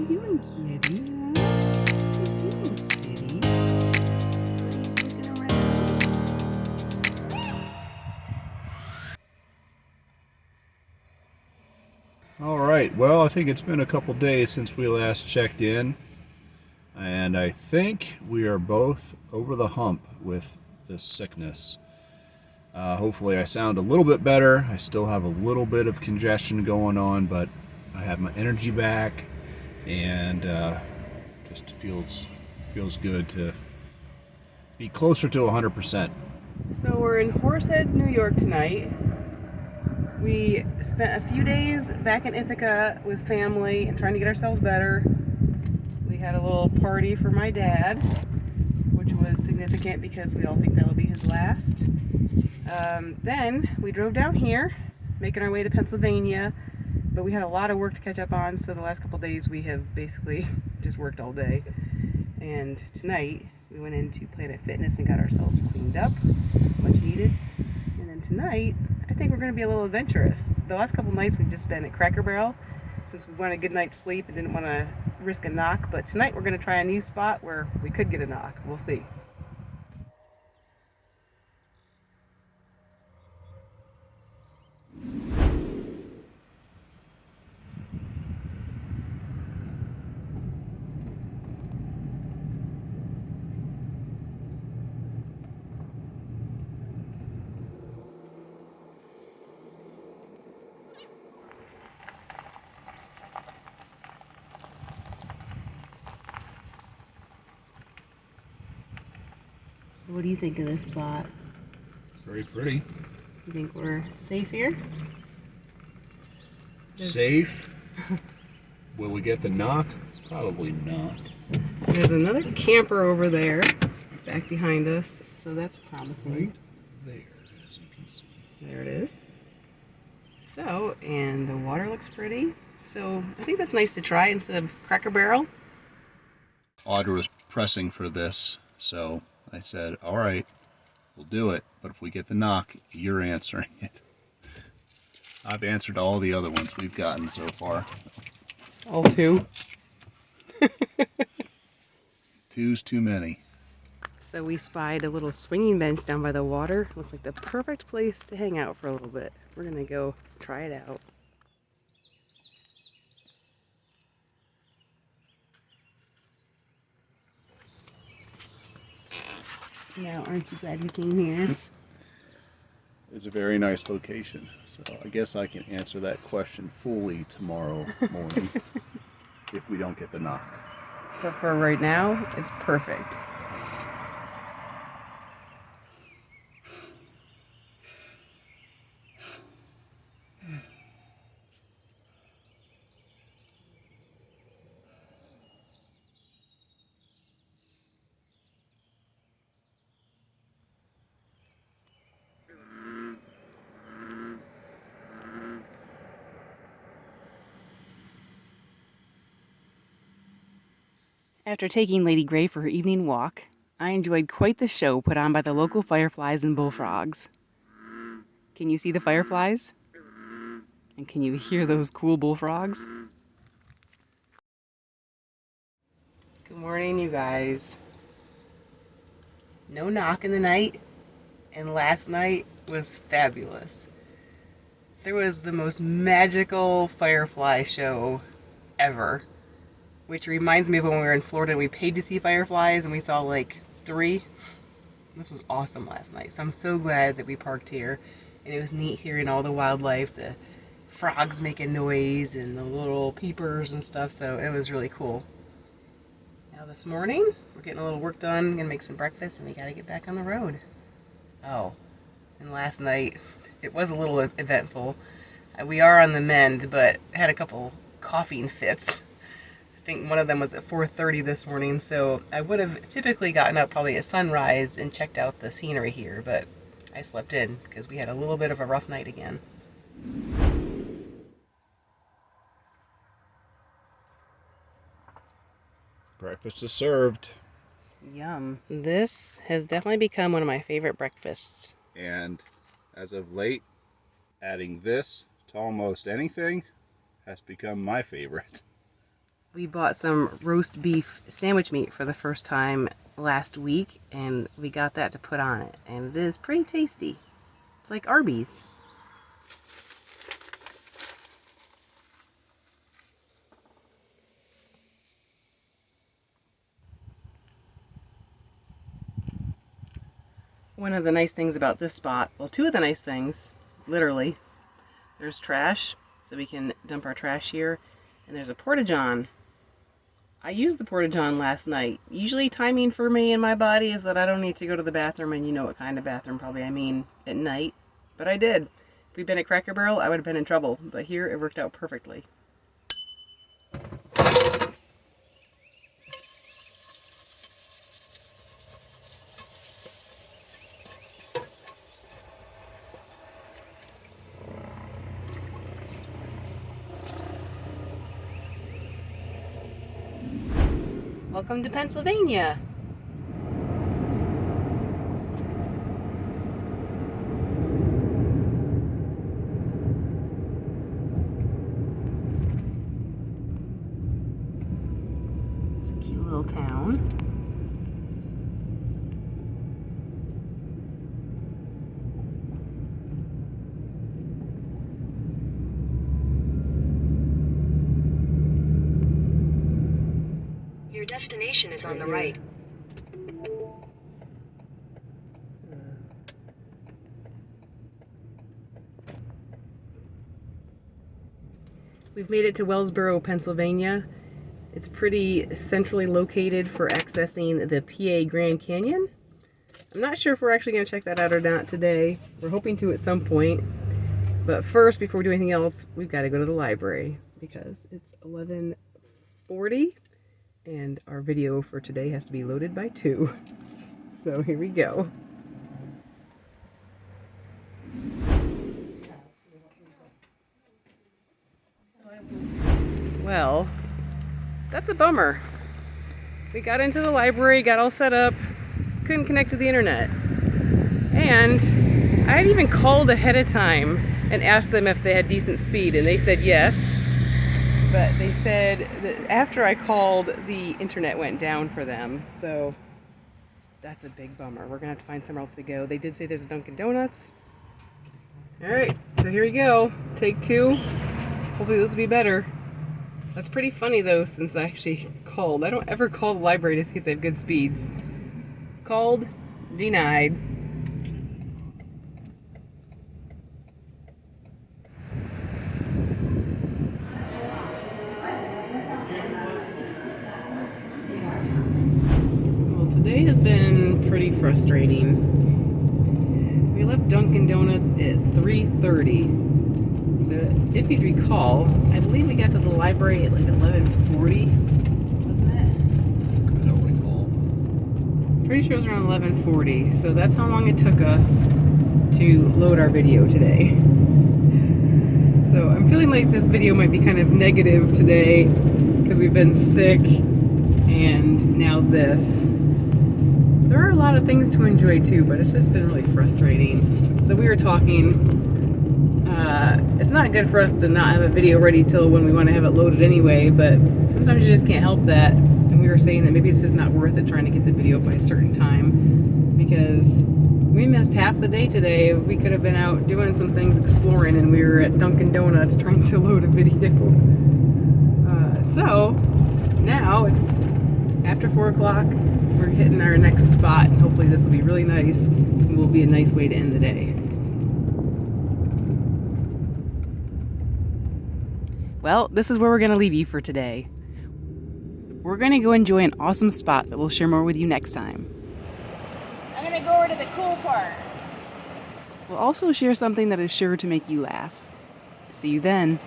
you doing, kitty? What you doing, kitty? He's looking around. All right, well, I think it's been a couple days since we last checked in, and I think we are both over the hump with this sickness. Hopefully I sound a little bit better. I still have a little bit of congestion going on, but I have my energy back, and just feels good to be closer to 100%. So we're in Horseheads, New York tonight. We spent a few days back in Ithaca with family and trying to get ourselves better. We had a little party for my dad, which was significant because we all think that'll be his last. Then we drove down here, making our way to Pennsylvania, but we had a lot of work to catch up on, so the last couple days we have basically just worked all day. And tonight we went into Planet Fitness and got ourselves cleaned up, much needed. And then tonight I think we're going to be a little adventurous. The last couple nights we've just been at Cracker Barrel since we wanted a good night's sleep and didn't want to risk a knock, but tonight we're going to try a new spot where we could get a knock. We'll see. What do you think of this spot? Very pretty. You think we're safe here? Safe? Will we get the knock? Probably not. There's another camper over there, back behind us, so that's promising. Right there, as you can see. There it is. So, and the water looks pretty. So, I think that's nice to try instead of Cracker Barrel. Audra was pressing for this, so I said, all right, we'll do it, but if we get the knock, you're answering it. I've answered all the other ones we've gotten so far. All two. Two's too many. So we spied a little swinging bench down by the water. Looks like the perfect place to hang out for a little bit. We're gonna go try it out. Now, aren't you glad we came here? It's a very nice location, so I guess I can answer that question fully tomorrow morning if we don't get the knock. But for right now, it's perfect. After taking Lady Grey for her evening walk, I enjoyed quite the show put on by the local fireflies and bullfrogs. Can you see the fireflies? And can you hear those cool bullfrogs? Good morning, you guys. No knock in the night, and last night was fabulous. There was the most magical firefly show ever. Which reminds me of when we were in Florida and we paid to see fireflies and we saw like 3. This was awesome last night. So I'm so glad that we parked here. And it was neat hearing all the wildlife, the frogs making noise and the little peepers and stuff. So it was really cool. Now this morning, we're getting a little work done. Gonna make some breakfast and we gotta get back on the road. Oh, and last night, it was a little eventful. We are on the mend, but had a couple coughing fits. I think one of them was at 4:30 this morning, so I would have typically gotten up probably at sunrise and checked out the scenery here, but I slept in because we had a little bit of a rough night again. Breakfast is served. Yum. This has definitely become one of my favorite breakfasts. And as of late, adding this to almost anything has become my favorite. We bought some roast beef sandwich meat for the first time last week, and we got that to put on it, and it is pretty tasty. It's like Arby's. One of the nice things about this spot, well, two of the nice things, literally, there's trash, so we can dump our trash here, and there's a porta-john. I used the porta-john last night. Usually timing for me and my body is that I don't need to go to the bathroom, and you know what kind of bathroom probably I mean, at night. But I did. If we'd been at Cracker Barrel, I would have been in trouble. But here, it worked out perfectly. Welcome to Pennsylvania. It's a cute little town. Your destination is on the right. We've made it to Wellsboro, Pennsylvania. It's pretty centrally located for accessing the PA Grand Canyon. I'm not sure if we're actually going to check that out or not today. We're hoping to at some point. But first, before we do anything else, we've got to go to the library because it's 11:40. And our video for today has to be loaded by 2. So here we go. Well, that's a bummer. We got into the library, got all set up, couldn't connect to the internet. And I had even called ahead of time and asked them if they had decent speed, and they said yes. But they said that after I called, the internet went down for them. So that's a big bummer. We're going to have to find somewhere else to go. They did say there's a Dunkin' Donuts. All right, so here we go. Take 2. Hopefully this will be better. That's pretty funny, though, since I actually called. I don't ever call the library to see if they have good speeds. Called, denied. Today has been pretty frustrating. We left Dunkin' Donuts at 3:30. So if you recall, I believe we got to the library at like 11:40, wasn't it? I don't recall. Pretty sure it was around 11:40. So that's how long it took us to load our video today. So I'm feeling like this video might be kind of negative today because we've been sick and now this. There are a lot of things to enjoy too, but it's just been really frustrating. So we were talking, it's not good for us to not have a video ready till when we want to have it loaded anyway, but sometimes you just can't help that. And we were saying that maybe it's just not worth it trying to get the video by a certain time because we missed half the day today. We could have been out doing some things exploring and we were at Dunkin' Donuts trying to load a video. So now it's after 4 o'clock. We're hitting our next spot, and hopefully this will be really nice and will be a nice way to end the day. Well, this is where we're going to leave you for today. We're going to go enjoy an awesome spot that we'll share more with you next time. I'm going to go over to the cool part. We'll also share something that is sure to make you laugh. See you then.